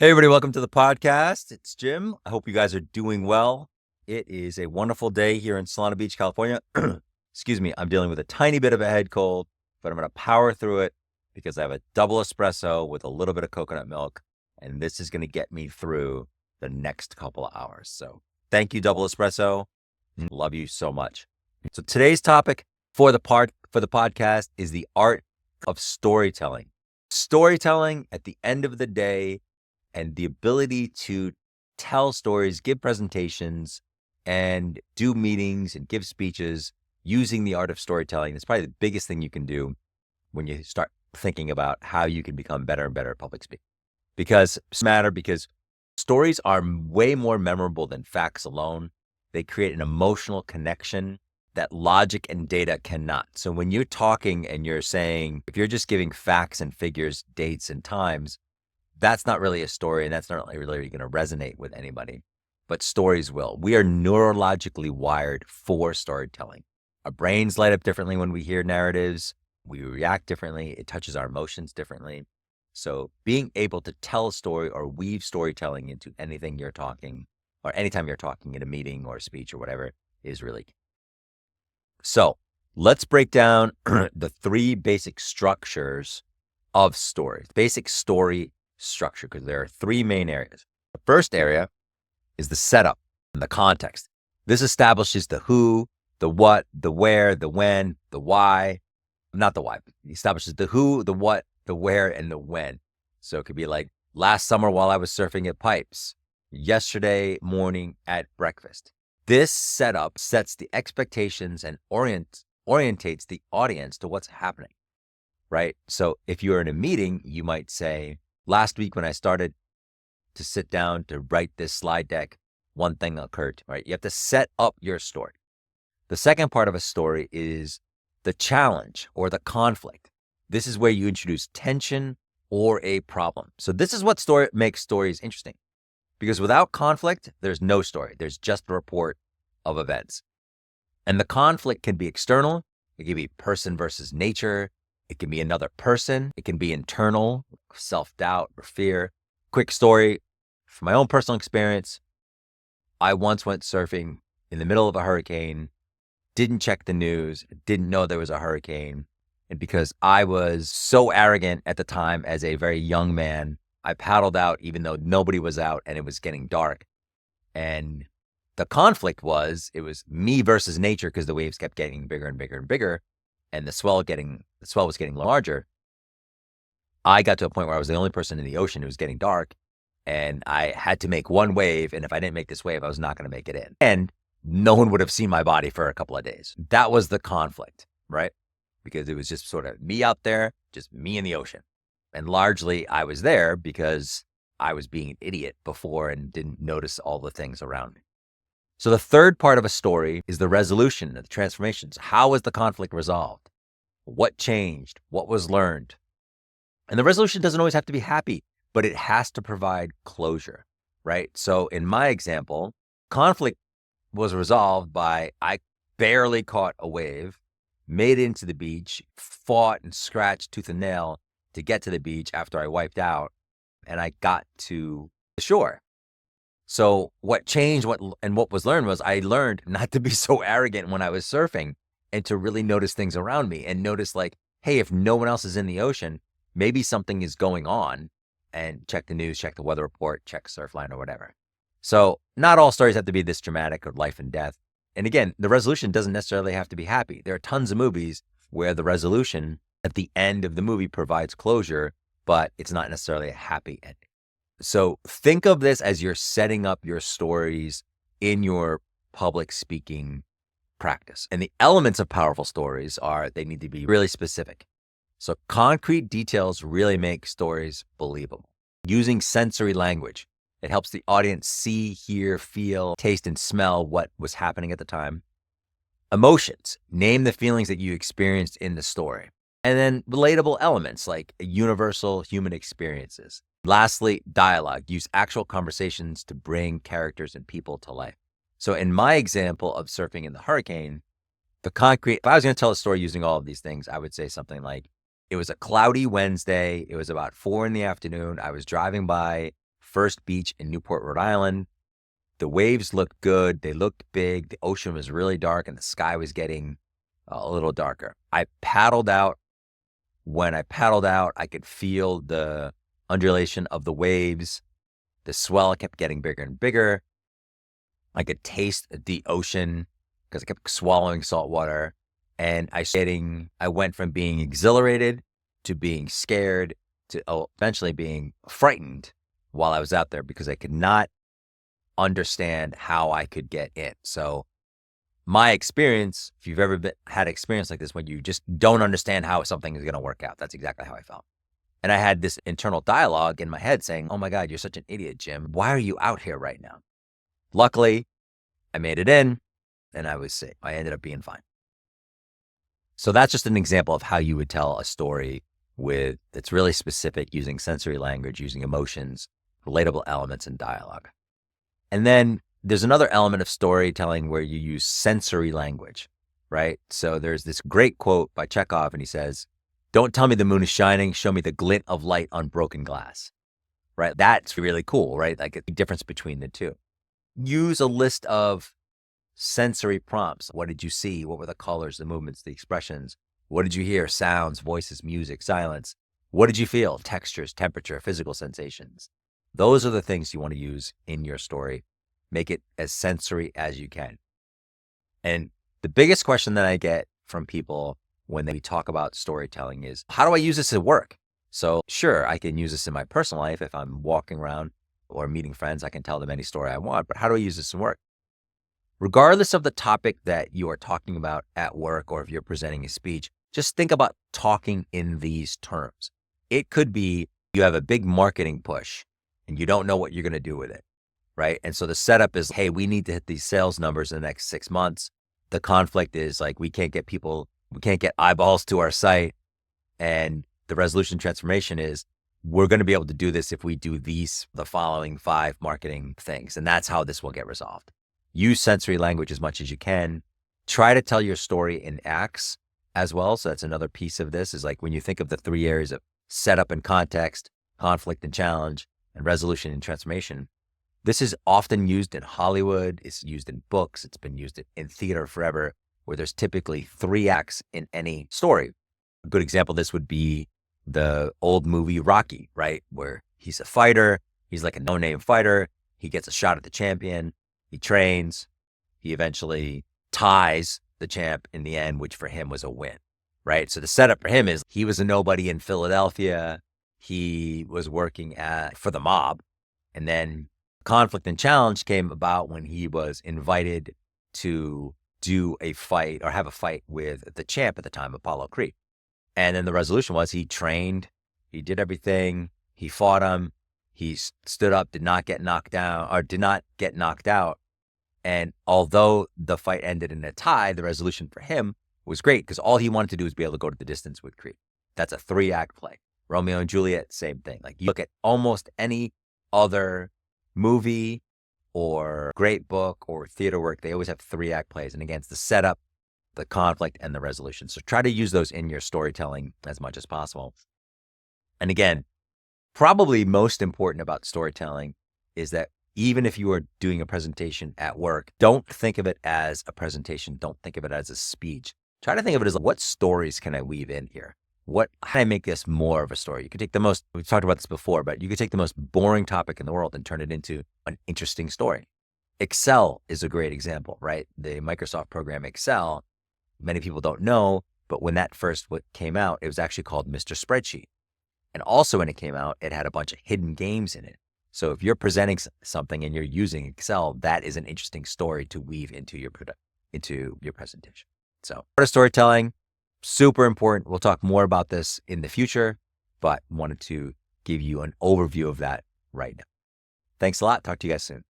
Hey, everybody, welcome to the podcast. It's Jim. I hope you guys are doing well. It is a wonderful day here in Solana Beach, California. Excuse me, I'm dealing with a tiny bit of a head cold, but I'm going to power through it because I have a double espresso with a little bit of coconut milk, and this is going to get me through the next couple of hours. So thank you, double espresso. Love you so much. So today's topic for the podcast is the art of storytelling. Storytelling at the end of the day, and the ability to tell stories, give presentations, and do meetings and give speeches using the art of storytelling is probably the biggest thing you can do when you start thinking about how you can become better and better at public speaking. Because stories are way more memorable than facts alone. They create an emotional connection that logic and data cannot. So when you're talking and you're saying, if you're just giving facts and figures, dates and times, that's not really a story, and that's not really going to resonate with anybody, but stories will. We are neurologically wired for storytelling. Our brains light up differently when we hear narratives. We react differently. It touches our emotions differently. So being able to tell a story or weave storytelling into anything you're talking, or anytime you're talking in a meeting or a speech or whatever, is really key. So let's break down the three basic structures of stories, basic story structure, because there are three main areas. The first area is the setup and the context. This establishes the who, the what, the where, the when, the why. Not the why, but it establishes the who, the what, the where, and the when. So it could be like last summer while I was surfing at Pipes, yesterday morning at breakfast. This setup sets the expectations and orientates the audience to what's happening, right? So if you're in a meeting, you might say, last week when I started to sit down to write this slide deck, one thing occurred, right? You have to set up your story. The second part of a story is the challenge or the conflict. This is where you introduce tension or a problem. So this is what makes stories interesting, because without conflict, there's no story. There's just a report of events. And the conflict can be external. It can be person versus nature. It can be another person. It can be internal, self-doubt or fear. Quick story from my own personal experience. I once went surfing in the middle of a hurricane, didn't check the news, didn't know there was a hurricane. And because I was so arrogant at the time as a very young man, I paddled out even though nobody was out and it was getting dark. And the conflict was, it was me versus nature because the waves kept getting bigger and bigger and bigger. And the swell was getting larger. I got to a point where I was the only person in the ocean. It was getting dark, and I had to make one wave. And if I didn't make this wave, I was not going to make it in. And no one would have seen my body for a couple of days. That was the conflict, right? Because it was just sort of me out there, just me in the ocean. And largely I was there because I was being an idiot before and didn't notice all the things around me. So the third part of a story is the resolution, the transformations. How was the conflict resolved? What changed? What was learned? And the resolution doesn't always have to be happy, but it has to provide closure, right? So in my example, conflict was resolved by I barely caught a wave, made it into the beach, fought and scratched tooth and nail to get to the beach after I wiped out, and I got to the shore. So what changed and what was learned was I learned not to be so arrogant when I was surfing and to really notice things around me and notice like, hey, if no one else is in the ocean, maybe something is going on, and check the news, check the weather report, check Surfline or whatever. So not all stories have to be this dramatic or life and death. And again, the resolution doesn't necessarily have to be happy. There are tons of movies where the resolution at the end of the movie provides closure, but it's not necessarily a happy ending. So think of this as you're setting up your stories in your public speaking practice. And the elements of powerful stories are they need to be really specific. So concrete details really make stories believable. Using sensory language, it helps the audience see, hear, feel, taste, and smell what was happening at the time. Emotions, name the feelings that you experienced in the story. And then relatable elements like universal human experiences. Lastly, dialogue. Use actual conversations to bring characters and people to life. So in my example of surfing in the hurricane, if I was going to tell a story using all of these things, I would say something like, it was a cloudy Wednesday. It was about 4 p.m. I was driving by first beach in Newport, Rhode Island. The waves looked good. They looked big. The ocean was really dark and the sky was getting a little darker. I paddled out. When I paddled out, I could feel the undulation of the waves. The swell kept getting bigger and bigger. I could taste the ocean because I kept swallowing salt water. And I went from being exhilarated to being scared to eventually being frightened while I was out there because I could not understand how I could get in. So my experience, if you've ever had an experience like this, when you just don't understand how something is going to work out, that's exactly how I felt. And I had this internal dialogue in my head saying, oh my God, you're such an idiot, Jim. Why are you out here right now? Luckily, I made it in and I was safe. I ended up being fine. So that's just an example of how you would tell a story that's really specific, using sensory language, using emotions, relatable elements, and dialogue. And then there's another element of storytelling where you use sensory language, right? So there's this great quote by Chekhov, and he says, don't tell me the moon is shining, show me the glint of light on broken glass, right? That's really cool, right? Like a difference between the two. Use a list of sensory prompts. What did you see? What were the colors, the movements, the expressions? What did you hear? Sounds, voices, music, silence. What did you feel? Textures, temperature, physical sensations. Those are the things you want to use in your story. Make it as sensory as you can. And the biggest question that I get from people when they talk about storytelling is, how do I use this at work? So sure, I can use this in my personal life. If I'm walking around or meeting friends, I can tell them any story I want, but how do I use this in work? Regardless of the topic that you are talking about at work, or if you're presenting a speech, just think about talking in these terms. It could be you have a big marketing push and you don't know what you're going to do with it, right? And so the setup is, hey, we need to hit these sales numbers in the next 6 months. The conflict is like, we can't get eyeballs to our site. And the resolution transformation is, we're going to be able to do this if we do the following 5 marketing things. And that's how this will get resolved. Use sensory language as much as you can. Try to tell your story in acts as well. So that's another piece of this, is like when you think of the 3 areas of setup and context, conflict and challenge, and resolution and transformation. This is often used in Hollywood. It's used in books. It's been used in theater forever, where there's typically 3 acts in any story. A good example of this would be the old movie Rocky, right? Where he's a fighter. He's like a no-name fighter. He gets a shot at the champion. He trains. He eventually ties the champ in the end, which for him was a win, right? So the setup for him is he was a nobody in Philadelphia. He was working for the mob. And then conflict and challenge came about when he was invited to do a fight or have a fight with the champ at the time, Apollo Creed. And then the resolution was he trained, he did everything, he fought him, he stood up, did not get knocked out. And although the fight ended in a tie, the resolution for him was great because all he wanted to do was be able to go to the distance with Creed. That's a 3-act play. Romeo and Juliet, same thing. Like you look at almost any other movie or great book or theater work, they always have 3-act plays. And again, it's the setup, the conflict, and the resolution. So try to use those in your storytelling as much as possible. And again, probably most important about storytelling is that even if you are doing a presentation at work, don't think of it as a presentation. Don't think of it as a speech. Try to think of it as, what stories can I weave in here? How can I make this more of a story? You could take we've talked about this before, but you could take the most boring topic in the world and turn it into an interesting story. Excel is a great example, right? The Microsoft program Excel, many people don't know, but when that first came out, it was actually called Mr. Spreadsheet. And also when it came out, it had a bunch of hidden games in it. So if you're presenting something and you're using Excel, that is an interesting story to weave into your presentation. So part of storytelling, super important. We'll talk more about this in the future, but wanted to give you an overview of that right now. Thanks a lot. Talk to you guys soon.